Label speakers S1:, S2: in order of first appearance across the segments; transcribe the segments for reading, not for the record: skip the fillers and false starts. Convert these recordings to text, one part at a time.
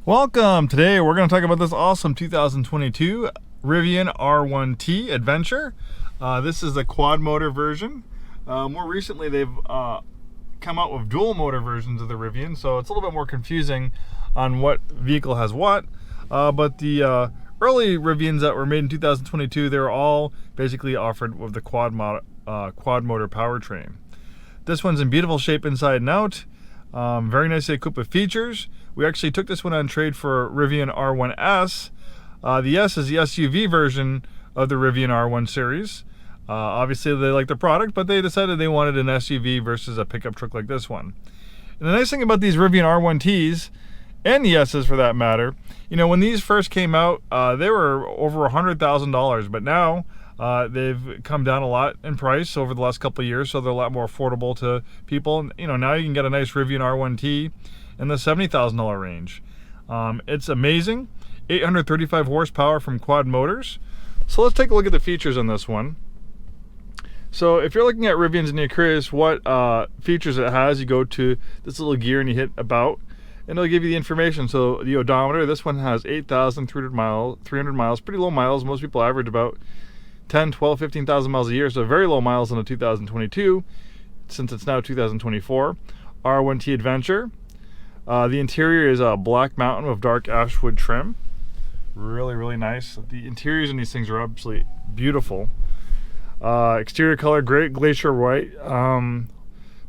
S1: Welcome! Today we're going to talk about this awesome 2022 Rivian R1T Adventure. This is the quad motor version. More recently they've come out with dual motor versions of the Rivian, so it's a little bit more confusing on what vehicle has what. But the early Rivians that were made in 2022, they were all basically offered with the quad motor powertrain. This one's in beautiful shape inside and out. Very nicely equipped with features. We actually took this one on trade for Rivian R1S. The S is the SUV version of the Rivian R1 series. Obviously they like the product, but they decided they wanted an SUV versus a pickup truck like this one. And the nice thing about these Rivian R1Ts, and the S's for that matter, you know, when these first came out, they were over $100,000, but now they've come down a lot in price over the last couple of years, so they're a lot more affordable to people. And, you know, now you can get a nice Rivian R1T in the $70,000 range. It's amazing. 835 horsepower from Quad Motors. So let's take a look at the features on this one. So if you're looking at Rivians and you're curious what features it has, you go to this little gear and you hit about, and it'll give you the information. So the odometer, this one has 8,300 miles, pretty low miles. Most people average about 10, 12, 15,000 miles a year, so very low miles on a 2022, since it's now 2024. R1T Adventure. The interior is a black mountain with dark ashwood trim. Really, really nice. The interiors in these things are absolutely beautiful. Exterior color, great glacier white.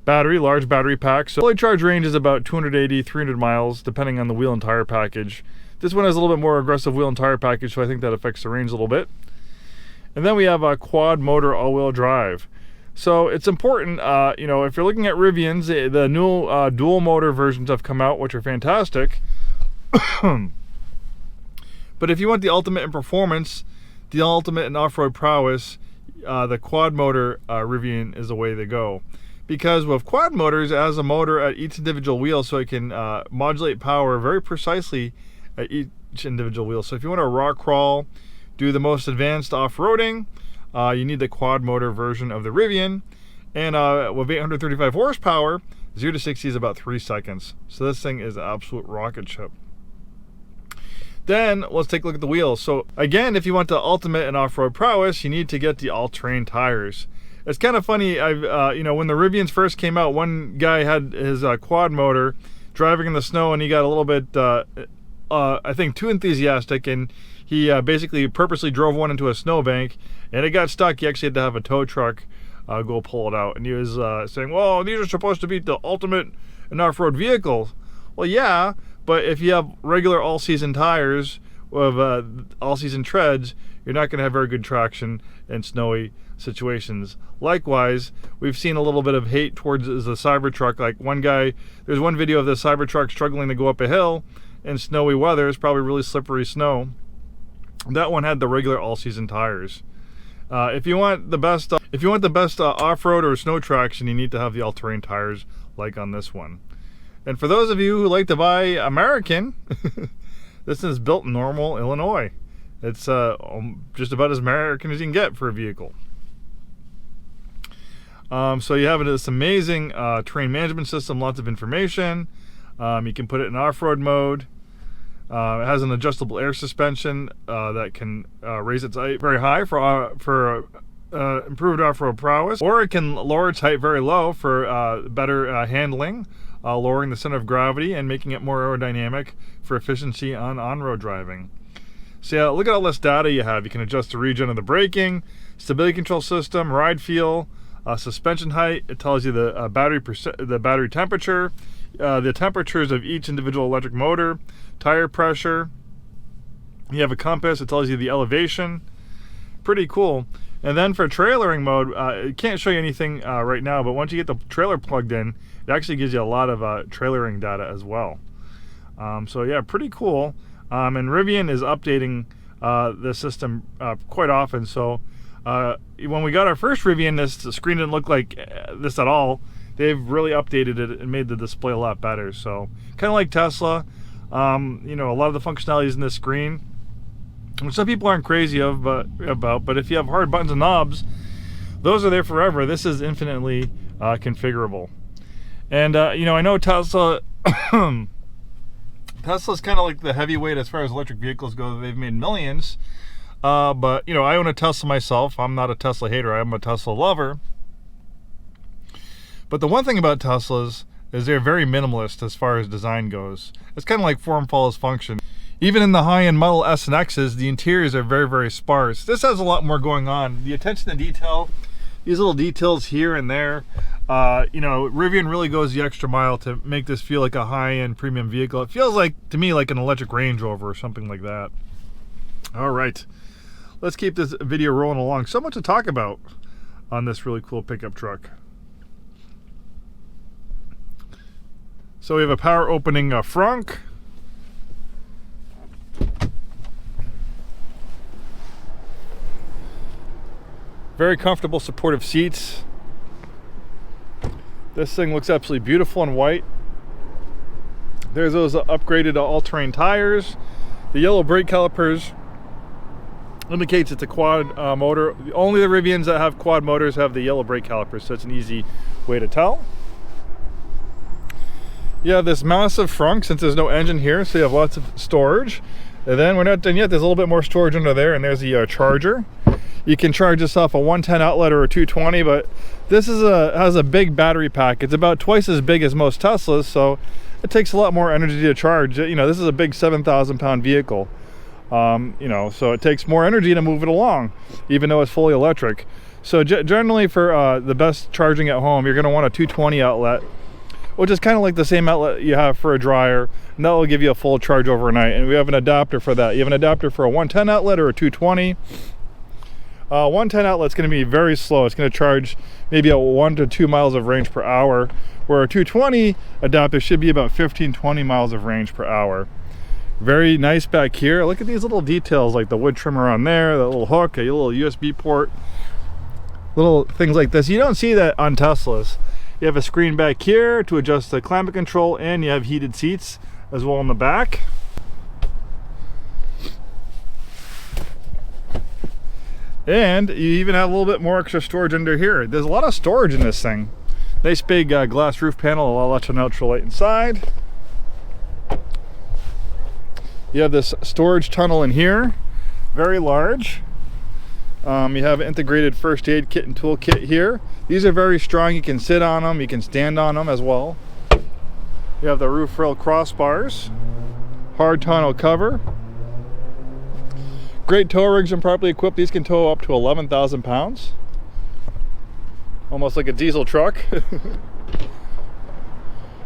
S1: Battery, large battery pack. So fully charged range is about 280, 300 miles, depending on the wheel and tire package. This one has a little bit more aggressive wheel and tire package, so I think that affects the range a little bit. And then we have a quad motor all-wheel drive. So it's important, you know, if you're looking at Rivians, the new dual motor versions have come out, which are fantastic. But if you want the ultimate in performance, the ultimate in off-road prowess, the quad motor Rivian is the way to go. Because with quad motors, it has a motor at each individual wheel, so it can modulate power very precisely at each individual wheel. So if you want to rock crawl, do the most advanced off-roading, you need the quad motor version of the Rivian. And with 835 horsepower, 0 to 60 is about 3 seconds. So this thing is an absolute rocket ship. Then let's take a look at the wheels. So again, if you want the ultimate in off-road prowess, you need to get the all-terrain tires. It's kind of funny, you know, when the Rivians first came out, one guy had his quad motor driving in the snow, and he got a little bit, I think, too enthusiastic, and he basically purposely drove one into a snowbank, and it got stuck. He actually had to have a tow truck go pull it out. And he was saying, well, these are supposed to be the ultimate in off-road vehicles. Well, yeah, but if you have regular all-season tires with all-season treads, you're not going to have very good traction in snowy situations. Likewise, we've seen a little bit of hate towards the Cybertruck. Like one guy, there's one video of the Cybertruck struggling to go up a hill in snowy weather. It's probably really slippery snow. That one had the regular all-season tires. If you want the best, off-road or snow traction, you need to have the all-terrain tires like on this one. And for those of you who like to buy American, this is built in Normal, Illinois. It's just about as American as you can get for a vehicle. So you have this amazing terrain management system, lots of information. You can put it in off-road mode. It has an adjustable air suspension that can raise its height very high for improved off-road prowess, or it can lower its height very low for better handling, lowering the center of gravity and making it more aerodynamic for efficiency on-road driving. So yeah, look at all this data you have. You can adjust the regen of the braking, stability control system, ride feel, suspension height. It tells you the battery temperature, the temperatures of each individual electric motor, tire pressure. You have a compass. It tells you the elevation. Pretty cool. And then for trailering mode, it can't show you anything right now, but once you get the trailer plugged in, it actually gives you a lot of trailering data as well. So yeah, pretty cool. And Rivian is updating the system quite often. So when we got our first Rivian, the screen didn't look like this at all. They've really updated it and made the display a lot better. So kind of like Tesla, you know, a lot of the functionalities in this screen, which some people aren't crazy about, but if you have hard buttons and knobs, those are there forever. This is infinitely configurable. And you know, I know Tesla Tesla's kind of like the heavyweight as far as electric vehicles go. They've made millions. But, you know, I own a Tesla myself. I'm not a Tesla hater. I'm a Tesla lover. But the one thing about Teslas is they're very minimalist as far as design goes. It's kind of like form follows function. Even in the high-end Model S and X's, the interiors are very, very sparse. This has a lot more going on. The attention to detail, these little details here and there. You know, Rivian really goes the extra mile to make this feel like a high-end premium vehicle. It feels like, to me, like an electric Range Rover or something like that. All right, let's keep this video rolling along. So much to talk about on this really cool pickup truck. So we have a power opening frunk. Very comfortable, supportive seats. This thing looks absolutely beautiful in white. There's those upgraded all-terrain tires. The yellow brake calipers indicates it's a quad motor. Only the Rivians that have quad motors have the yellow brake calipers, so it's an easy way to tell. You have this massive frunk since there's no engine here, so you have lots of storage. And then we're not done yet. There's a little bit more storage under there, and there's the charger. You can charge this off a 110 outlet or a 220, but this is has a big battery pack. It's about twice as big as most Teslas, so it takes a lot more energy to charge. You know, this is a big 7,000 pound vehicle. You know, so it takes more energy to move it along, even though it's fully electric. So generally for the best charging at home, you're going to want a 220 outlet, which is kind of like the same outlet you have for a dryer, and that will give you a full charge overnight. And we have an adapter for that. You have an adapter for a 110 outlet or a 220. 110 outlet's going to be very slow. It's going to charge maybe at 1 to 2 miles of range per hour, where a 220 adapter should be about 15-20 miles of range per hour. Very nice back here. Look at these little details, like the wood trimmer on there, the little hook, a little USB port, little things like this. You don't see that on Teslas. You have a screen back here to adjust the climate control, and you have heated seats as well in the back. And you even have a little bit more extra storage under here. There's a lot of storage in this thing. Nice big glass roof panel, a lot of electro neutral light inside. You have this storage tunnel in here, very large. You have an integrated first aid kit and tool kit here. These are very strong. You can sit on them, you can stand on them as well. You have the roof rail crossbars, hard tonneau cover. Great tow rigs and properly equipped. These can tow up to 11,000 pounds. Almost like a diesel truck.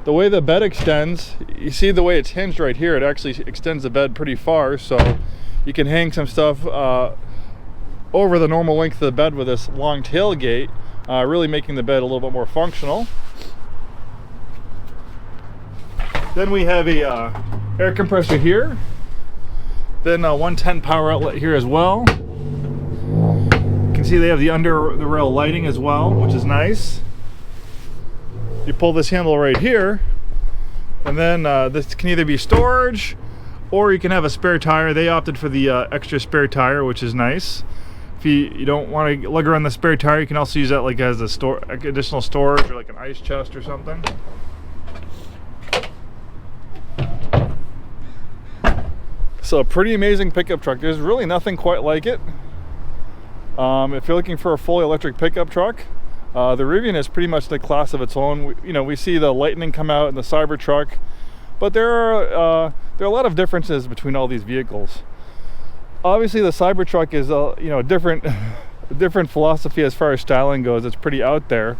S1: The way the bed extends, you see the way it's hinged right here, it actually extends the bed pretty far, so you can hang some stuff over the normal length of the bed with this long tailgate, really making the bed a little bit more functional. Then we have a air compressor here. Then a 110 power outlet here as well. You can see they have the under the rail lighting as well, which is nice. You pull this handle right here, and then this can either be storage, or you can have a spare tire. They opted for the extra spare tire, which is nice. If you don't want to lug around the spare tire, you can also use that like as a additional storage, or like an ice chest or something. So a pretty amazing pickup truck. There's really nothing quite like it. If you're looking for a fully electric pickup truck, the Rivian is pretty much the class of its own. We see the Lightning come out and the Cybertruck, but there are a lot of differences between all these vehicles. Obviously, the Cybertruck is a different philosophy as far as styling goes. It's pretty out there,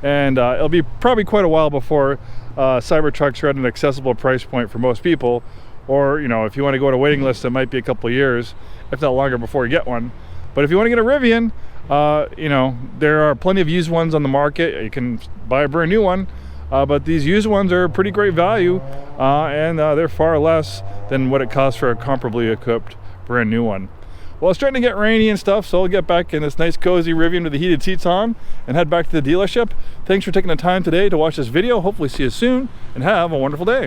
S1: and it'll be probably quite a while before Cybertrucks are at an accessible price point for most people. Or, if you want to go on a waiting list, it might be a couple of years, if not longer, before you get one. But if you want to get a Rivian, there are plenty of used ones on the market. You can buy a brand new one, but these used ones are pretty great value, and they're far less than what it costs for a comparably equipped brand new one. Well, it's starting to get rainy and stuff, so I'll get back in this nice cozy Rivian with the heated seats on and head back to the dealership. Thanks for taking the time today to watch this video. Hopefully see you soon, and have a wonderful day.